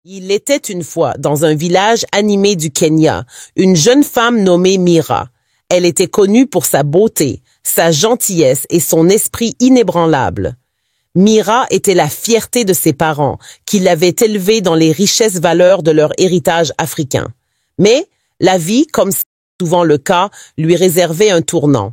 Il était une fois, dans un village animé du Kenya, une jeune femme nommée Mira. Elle était connue pour sa beauté, sa gentillesse et son esprit inébranlable. Mira était la fierté de ses parents, qui l'avaient élevée dans les richesses valeurs de leur héritage africain. Mais la vie, comme c'est souvent le cas, lui réservait un tournant.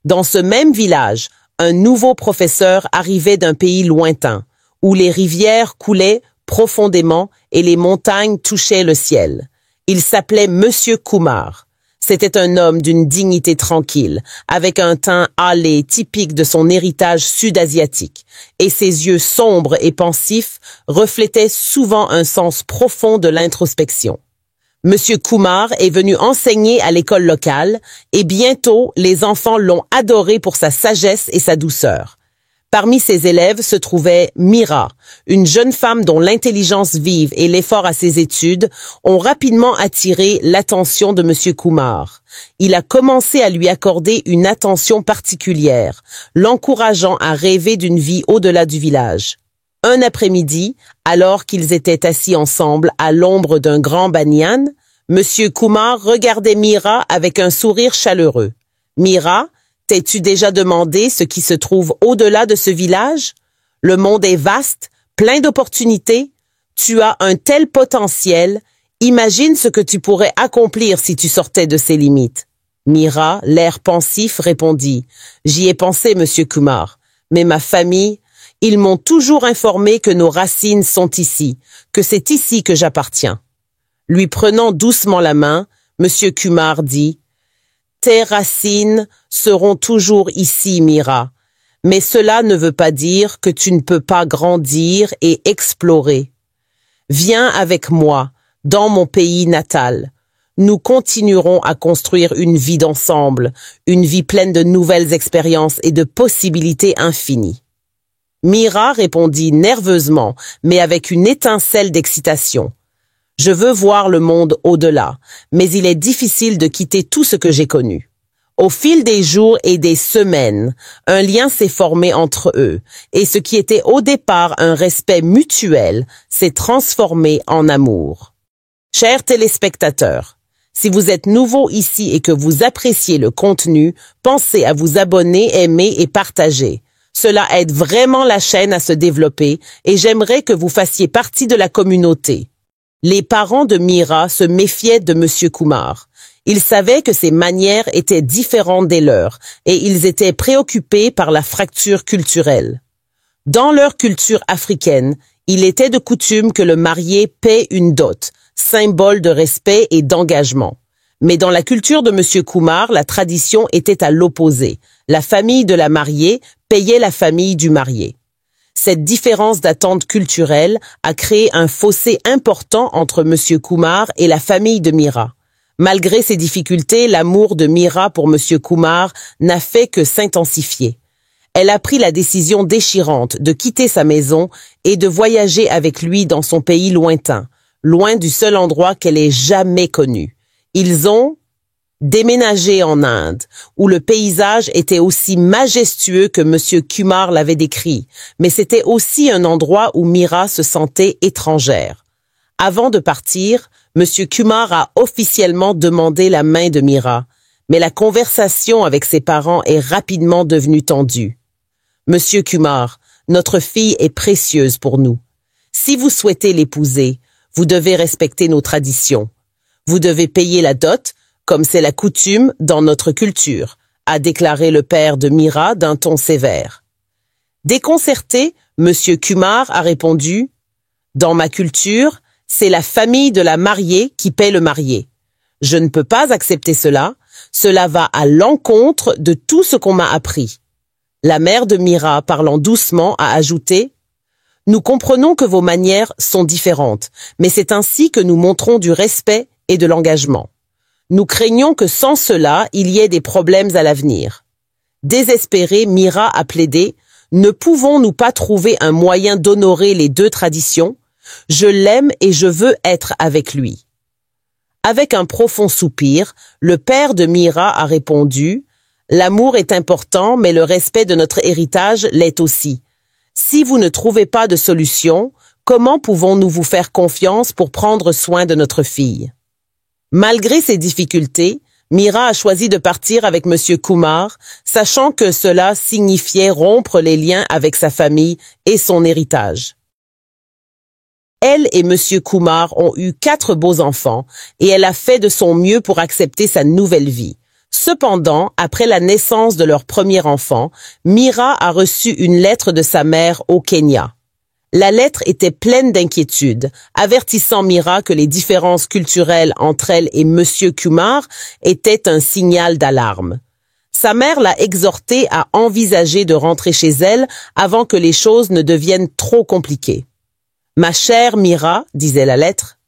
Dans ce même village, un nouveau professeur arrivait d'un pays lointain, où les rivières coulaient profondément et les montagnes touchaient le ciel. Il s'appelait Monsieur Kumar. C'était un homme d'une dignité tranquille, avec un teint hâlé typique de son héritage sud-asiatique, et ses yeux sombres et pensifs reflétaient souvent un sens profond de l'introspection. Monsieur Kumar est venu enseigner à l'école locale, et bientôt les enfants l'ont adoré pour sa sagesse et sa douceur. Parmi ses élèves se trouvait Mira, une jeune femme dont l'intelligence vive et l'effort à ses études ont rapidement attiré l'attention de Monsieur Kumar. Il a commencé à lui accorder une attention particulière, l'encourageant à rêver d'une vie au-delà du village. Un après-midi, alors qu'ils étaient assis ensemble à l'ombre d'un grand banyan, Monsieur Kumar regardait Mira avec un sourire chaleureux. « Mira, t'es-tu déjà demandé ce qui se trouve au-delà de ce village? Le monde est vaste, plein d'opportunités. Tu as un tel potentiel. Imagine ce que tu pourrais accomplir si tu sortais de ses limites. » Mira, l'air pensif, répondit « J'y ai pensé, Monsieur Kumar, mais ma famille, ils m'ont toujours informé que nos racines sont ici, que c'est ici que j'appartiens. » Lui prenant doucement la main, Monsieur Kumar dit « Tes racines seront toujours ici, Mira, mais cela ne veut pas dire que tu ne peux pas grandir et explorer. Viens avec moi, dans mon pays natal. Nous continuerons à construire une vie d'ensemble, une vie pleine de nouvelles expériences et de possibilités infinies. » Mira répondit nerveusement, mais avec une étincelle d'excitation. « Je veux voir le monde au-delà, mais il est difficile de quitter tout ce que j'ai connu. » Au fil des jours et des semaines, un lien s'est formé entre eux, et ce qui était au départ un respect mutuel s'est transformé en amour. Chers téléspectateurs, si vous êtes nouveaux ici et que vous appréciez le contenu, pensez à vous abonner, aimer et partager. Cela aide vraiment la chaîne à se développer et j'aimerais que vous fassiez partie de la communauté. Les parents de Mira se méfiaient de Monsieur Kumar. Ils savaient que ses manières étaient différentes des leurs et ils étaient préoccupés par la fracture culturelle. Dans leur culture africaine, il était de coutume que le marié paie une dot, symbole de respect et d'engagement. Mais dans la culture de Monsieur Kumar, la tradition était à l'opposé. La famille de la mariée payait la famille du marié. Cette différence d'attente culturelle a créé un fossé important entre Monsieur Kumar et la famille de Mira. Malgré ces difficultés, l'amour de Mira pour Monsieur Kumar n'a fait que s'intensifier. Elle a pris la décision déchirante de quitter sa maison et de voyager avec lui dans son pays lointain, loin du seul endroit qu'elle ait jamais connu. Ils ont déménagé en Inde, où le paysage était aussi majestueux que Monsieur Kumar l'avait décrit, mais c'était aussi un endroit où Mira se sentait étrangère. Avant de partir, Monsieur Kumar a officiellement demandé la main de Mira, mais la conversation avec ses parents est rapidement devenue tendue. « Monsieur Kumar, notre fille est précieuse pour nous. Si vous souhaitez l'épouser, vous devez respecter nos traditions. Vous devez payer la dot, comme c'est la coutume dans notre culture, » a déclaré le père de Mira d'un ton sévère. Déconcerté, Monsieur Kumar a répondu « Dans ma culture, c'est la famille de la mariée qui paie le marié. Je ne peux pas accepter cela, cela va à l'encontre de tout ce qu'on m'a appris. » La mère de Mira, parlant doucement, a ajouté « Nous comprenons que vos manières sont différentes, mais c'est ainsi que nous montrons du respect et de l'engagement. Nous craignons que sans cela, il y ait des problèmes à l'avenir. » Désespérée, Mira a plaidé « Ne pouvons-nous pas trouver un moyen d'honorer les deux traditions? Je l'aime et je veux être avec lui. » Avec un profond soupir, le père de Mira a répondu « L'amour est important, mais le respect de notre héritage l'est aussi. Si vous ne trouvez pas de solution, Comment pouvons-nous vous faire confiance pour prendre soin de notre fille? Malgré ces difficultés, Mira a choisi de partir avec Monsieur Kumar, sachant que cela signifiait rompre les liens avec sa famille et son héritage. Elle et Monsieur Kumar ont eu 4 beaux enfants et elle a fait de son mieux pour accepter sa nouvelle vie. Cependant, après la naissance de leur premier enfant, Mira a reçu une lettre de sa mère au Kenya. La lettre était pleine d'inquiétude, avertissant Mira que les différences culturelles entre elle et Monsieur Kumar étaient un signal d'alarme. Sa mère l'a exhortée à envisager de rentrer chez elle avant que les choses ne deviennent trop compliquées. « Ma chère Mira, disait la lettre,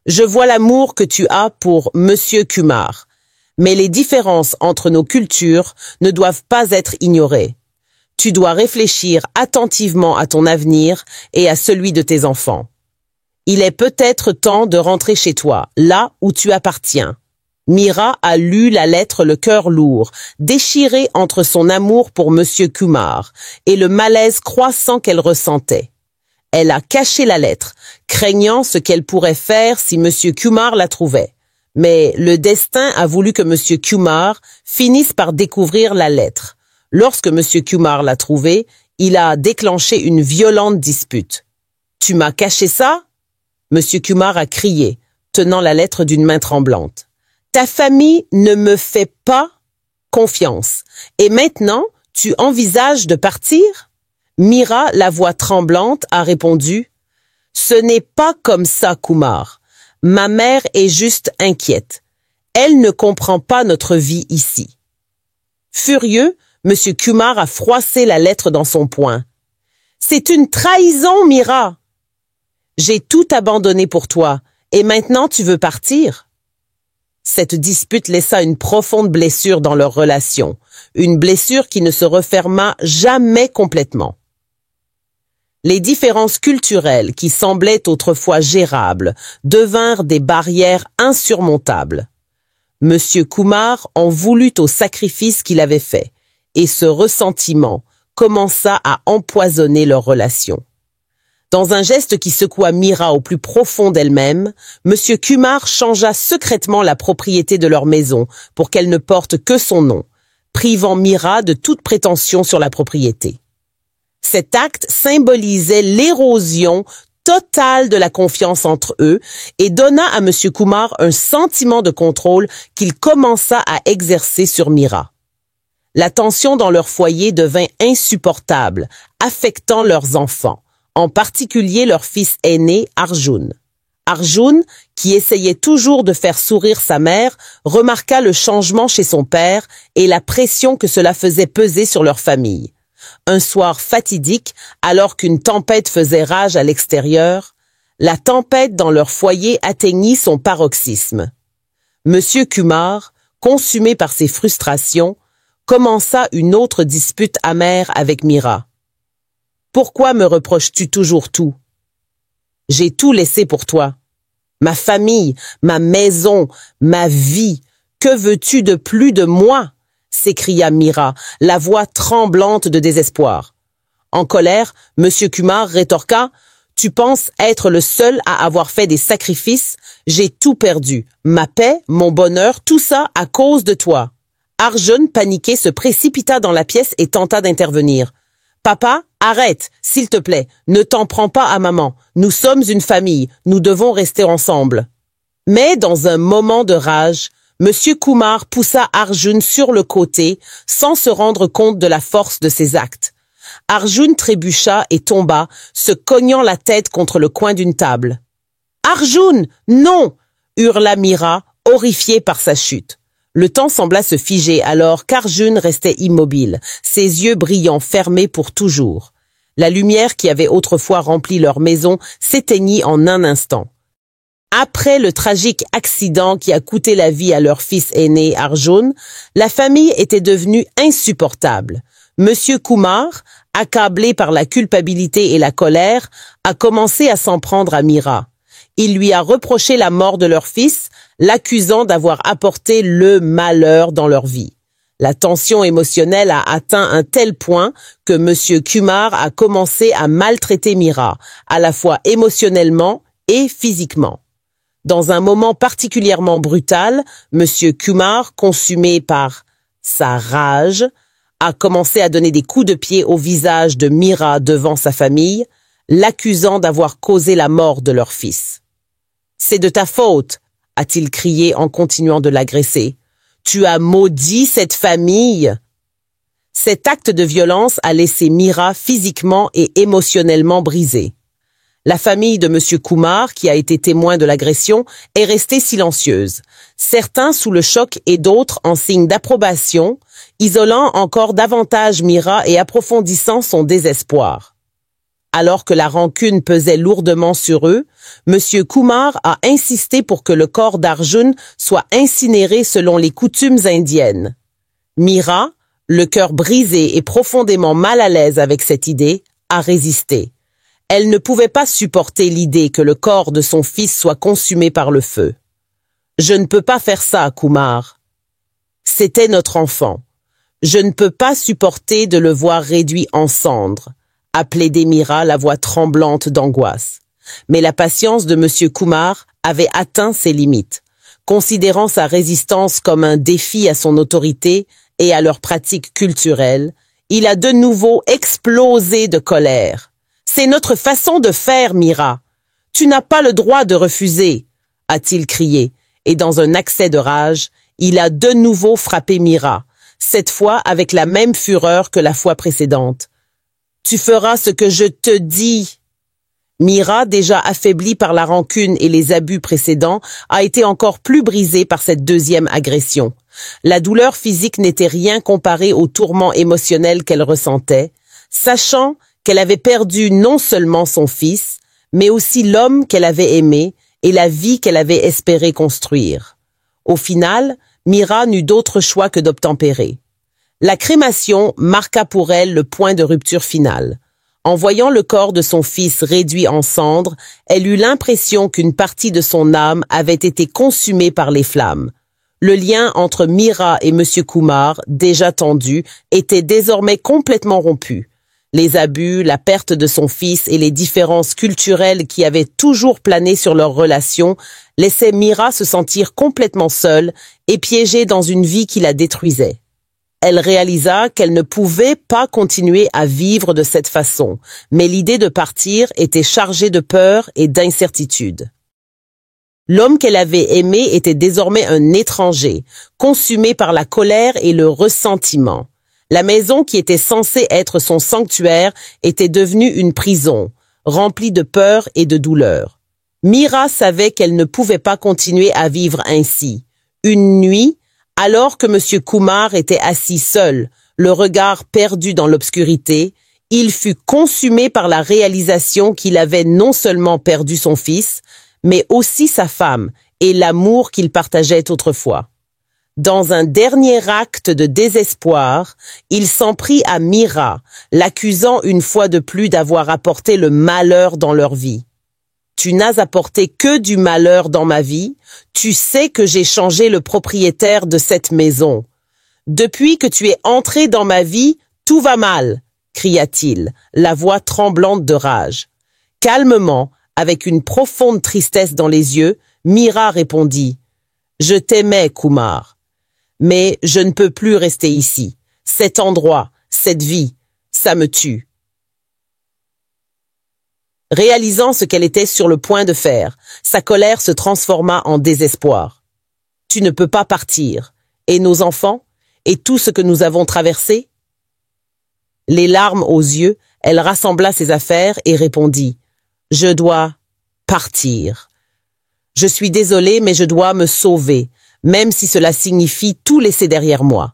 je vois l'amour que tu as pour Monsieur Kumar, mais les différences entre nos cultures ne doivent pas être ignorées. Tu dois réfléchir attentivement à ton avenir et à celui de tes enfants. Il est peut-être temps de rentrer chez toi, là où tu appartiens. » Mira a lu la lettre le cœur lourd, déchirée entre son amour pour Monsieur Kumar et le malaise croissant qu'elle ressentait. Elle a caché la lettre, craignant ce qu'elle pourrait faire si Monsieur Kumar la trouvait. Mais le destin a voulu que Monsieur Kumar finisse par découvrir la lettre. Lorsque Monsieur Kumar l'a trouvée, il a déclenché une violente dispute. « Tu m'as caché ça ?» Monsieur Kumar a crié, tenant la lettre d'une main tremblante. « Ta famille ne me fait pas confiance. Et maintenant, tu envisages de partir ?» Mira, la voix tremblante, a répondu « Ce n'est pas comme ça, Kumar. Ma mère est juste inquiète. Elle ne comprend pas notre vie ici. » Furieux, Monsieur Kumar a froissé la lettre dans son poing. « C'est une trahison, Mira! J'ai tout abandonné pour toi, et maintenant tu veux partir? » Cette dispute laissa une profonde blessure dans leur relation, une blessure qui ne se referma jamais complètement. Les différences culturelles qui semblaient autrefois gérables devinrent des barrières insurmontables. Monsieur Kumar en voulut au sacrifice qu'il avait fait, et ce ressentiment commença à empoisonner leur relation. Dans un geste qui secoua Mira au plus profond d'elle-même, Monsieur Kumar changea secrètement la propriété de leur maison pour qu'elle ne porte que son nom, privant Mira de toute prétention sur la propriété. Cet acte symbolisait l'érosion totale de la confiance entre eux et donna à Monsieur Kumar un sentiment de contrôle qu'il commença à exercer sur Mira. La tension dans leur foyer devint insupportable, affectant leurs enfants, en particulier leur fils aîné Arjun. Arjun, qui essayait toujours de faire sourire sa mère, remarqua le changement chez son père et la pression que cela faisait peser sur leur famille. Un soir fatidique, alors qu'une tempête faisait rage à l'extérieur, la tempête dans leur foyer atteignit son paroxysme. Monsieur Kumar, consumé par ses frustrations, commença une autre dispute amère avec Mira. « Pourquoi me reproches-tu toujours tout? J'ai tout laissé pour toi. Ma famille, ma maison, ma vie. Que veux-tu de plus de moi? » s'écria Mira, la voix tremblante de désespoir. En colère, Monsieur Kumar rétorqua « Tu penses être le seul à avoir fait des sacrifices? J'ai tout perdu. Ma paix, mon bonheur, tout ça à cause de toi. » Arjun, paniqué, se précipita dans la pièce et tenta d'intervenir. « Papa, arrête, s'il te plaît, ne t'en prends pas à maman. Nous sommes une famille, nous devons rester ensemble. » Mais dans un moment de rage, Monsieur Kumar poussa Arjun sur le côté sans se rendre compte de la force de ses actes. Arjun trébucha et tomba, se cognant la tête contre le coin d'une table. « Arjun, non !» hurla Mira, horrifiée par sa chute. Le temps sembla se figer alors qu'Arjun restait immobile, ses yeux brillants fermés pour toujours. La lumière qui avait autrefois rempli leur maison s'éteignit en un instant. Après le tragique accident qui a coûté la vie à leur fils aîné Arjun, la famille était devenue insupportable. Monsieur Kumar, accablé par la culpabilité et la colère, a commencé à s'en prendre à Mira. Il lui a reproché la mort de leur fils, l'accusant d'avoir apporté le malheur dans leur vie. La tension émotionnelle a atteint un tel point que M. Kumar a commencé à maltraiter Meera, à la fois émotionnellement et physiquement. Dans un moment particulièrement brutal, M. Kumar, consumé par sa rage, a commencé à donner des coups de pied au visage de Meera devant sa famille, l'accusant d'avoir causé la mort de leur fils. « C'est de ta faute !» a-t-il crié en continuant de l'agresser. « Tu as maudit cette famille !» Cet acte de violence a laissé Meera physiquement et émotionnellement brisée. La famille de M. Kumar, qui a été témoin de l'agression, est restée silencieuse, certains sous le choc et d'autres en signe d'approbation, isolant encore davantage Meera et approfondissant son désespoir. Alors que la rancune pesait lourdement sur eux, M. Kumar a insisté pour que le corps d'Arjun soit incinéré selon les coutumes indiennes. Meera, le cœur brisé et profondément mal à l'aise avec cette idée, a résisté. Elle ne pouvait pas supporter l'idée que le corps de son fils soit consumé par le feu. « Je ne peux pas faire ça, Kumar. C'était notre enfant. Je ne peux pas supporter de le voir réduit en cendres, » a plaidé Meera, la voix tremblante d'angoisse. Mais la patience de M. Kumar avait atteint ses limites. Considérant sa résistance comme un défi à son autorité et à leurs pratiques culturelles, il a de nouveau explosé de colère. « C'est notre façon de faire, Meera. Tu n'as pas le droit de refuser, » a-t-il crié, et dans un accès de rage, il a de nouveau frappé Meera, cette fois avec la même fureur que la fois précédente. « Tu feras ce que je te dis. » Meera, déjà affaiblie par la rancune et les abus précédents, a été encore plus brisée par cette deuxième agression. La douleur physique n'était rien comparée au tourment émotionnel qu'elle ressentait, sachant qu'elle avait perdu non seulement son fils, mais aussi l'homme qu'elle avait aimé et la vie qu'elle avait espéré construire. Au final, Meera n'eut d'autre choix que d'obtempérer. La crémation marqua pour elle le point de rupture finale. En voyant le corps de son fils réduit en cendres, elle eut l'impression qu'une partie de son âme avait été consumée par les flammes. Le lien entre Meera et M. Kumar, déjà tendu, était désormais complètement rompu. Les abus, la perte de son fils et les différences culturelles qui avaient toujours plané sur leur relation laissaient Meera se sentir complètement seule et piégée dans une vie qui la détruisait. Elle réalisa qu'elle ne pouvait pas continuer à vivre de cette façon, mais l'idée de partir était chargée de peur et d'incertitude. L'homme qu'elle avait aimé était désormais un étranger, consumé par la colère et le ressentiment. La maison qui était censée être son sanctuaire était devenue une prison, remplie de peur et de douleur. Meera savait qu'elle ne pouvait pas continuer à vivre ainsi. Une nuit, alors que M. Kumar était assis seul, le regard perdu dans l'obscurité, il fut consumé par la réalisation qu'il avait non seulement perdu son fils, mais aussi sa femme et l'amour qu'il partageait autrefois. Dans un dernier acte de désespoir, il s'en prit à Meera, l'accusant une fois de plus d'avoir apporté le malheur dans leur vie. « Tu n'as apporté que du malheur dans ma vie, tu sais que j'ai changé le propriétaire de cette maison. Depuis que tu es entré dans ma vie, tout va mal, » cria-t-il, la voix tremblante de rage. Calmement, avec une profonde tristesse dans les yeux, Meera répondit « Je t'aimais, Kumar. Mais je ne peux plus rester ici. Cet endroit, cette vie, ça me tue. » Réalisant ce qu'elle était sur le point de faire, sa colère se transforma en désespoir. « Tu ne peux pas partir. Et nos enfants? Et tout ce que nous avons traversé? » Les larmes aux yeux, elle rassembla ses affaires et répondit « Je dois partir. Je suis désolée, mais je dois me sauver, même si cela signifie tout laisser derrière moi. »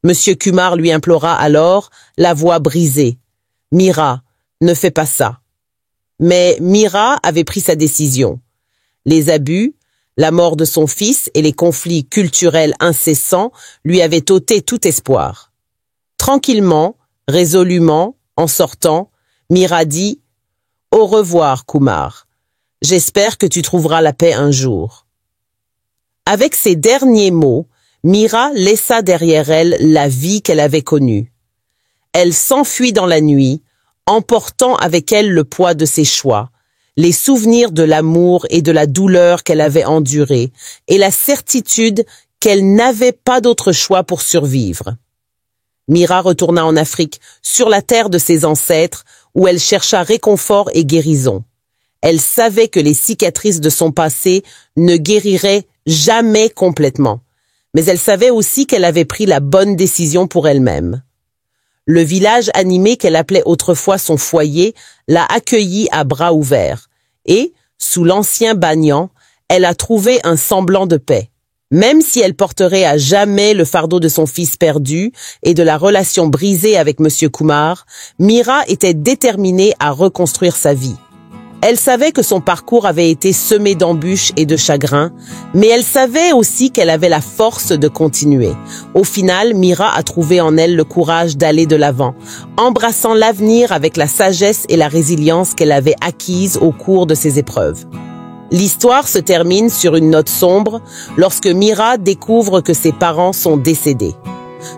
Monsieur Kumar lui implora alors, la voix brisée. « Meera, ne fais pas ça. » Mais Meera avait pris sa décision. Les abus, la mort de son fils et les conflits culturels incessants lui avaient ôté tout espoir. Tranquillement, résolument, en sortant, Meera dit « Au revoir, Kumar. J'espère que tu trouveras la paix un jour. » Avec ces derniers mots, Mira laissa derrière elle la vie qu'elle avait connue. Elle s'enfuit dans la nuit, emportant avec elle le poids de ses choix, les souvenirs de l'amour et de la douleur qu'elle avait endurée, et la certitude qu'elle n'avait pas d'autre choix pour survivre. Mira retourna en Afrique, sur la terre de ses ancêtres, où elle chercha réconfort et guérison. Elle savait que les cicatrices de son passé ne guériraient jamais complètement, mais elle savait aussi qu'elle avait pris la bonne décision pour elle-même. Le village animé qu'elle appelait autrefois son foyer l'a accueillie à bras ouverts et, sous l'ancien banyan, elle a trouvé un semblant de paix. Même si elle porterait à jamais le fardeau de son fils perdu et de la relation brisée avec M. Kumar, Mira était déterminée à reconstruire sa vie. Elle savait que son parcours avait été semé d'embûches et de chagrins, mais elle savait aussi qu'elle avait la force de continuer. Au final, Mira a trouvé en elle le courage d'aller de l'avant, embrassant l'avenir avec la sagesse et la résilience qu'elle avait acquises au cours de ses épreuves. L'histoire se termine sur une note sombre lorsque Mira découvre que ses parents sont décédés.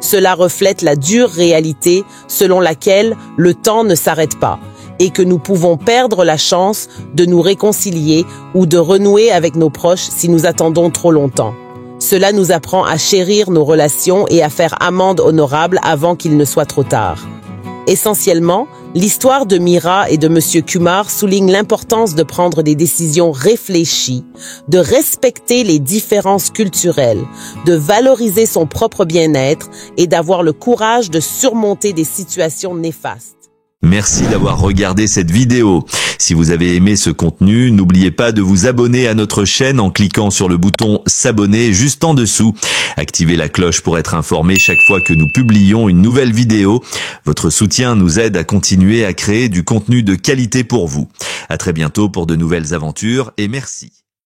Cela reflète la dure réalité selon laquelle le temps ne s'arrête pas et que nous pouvons perdre la chance de nous réconcilier ou de renouer avec nos proches si nous attendons trop longtemps. Cela nous apprend à chérir nos relations et à faire amende honorable avant qu'il ne soit trop tard. Essentiellement, l'histoire de Mira et de M. Kumar souligne l'importance de prendre des décisions réfléchies, de respecter les différences culturelles, de valoriser son propre bien-être et d'avoir le courage de surmonter des situations néfastes. Merci d'avoir regardé cette vidéo. Si vous avez aimé ce contenu, n'oubliez pas de vous abonner à notre chaîne en cliquant sur le bouton s'abonner juste en dessous. Activez la cloche pour être informé chaque fois que nous publions une nouvelle vidéo. Votre soutien nous aide à continuer à créer du contenu de qualité pour vous. À très bientôt pour de nouvelles aventures et merci.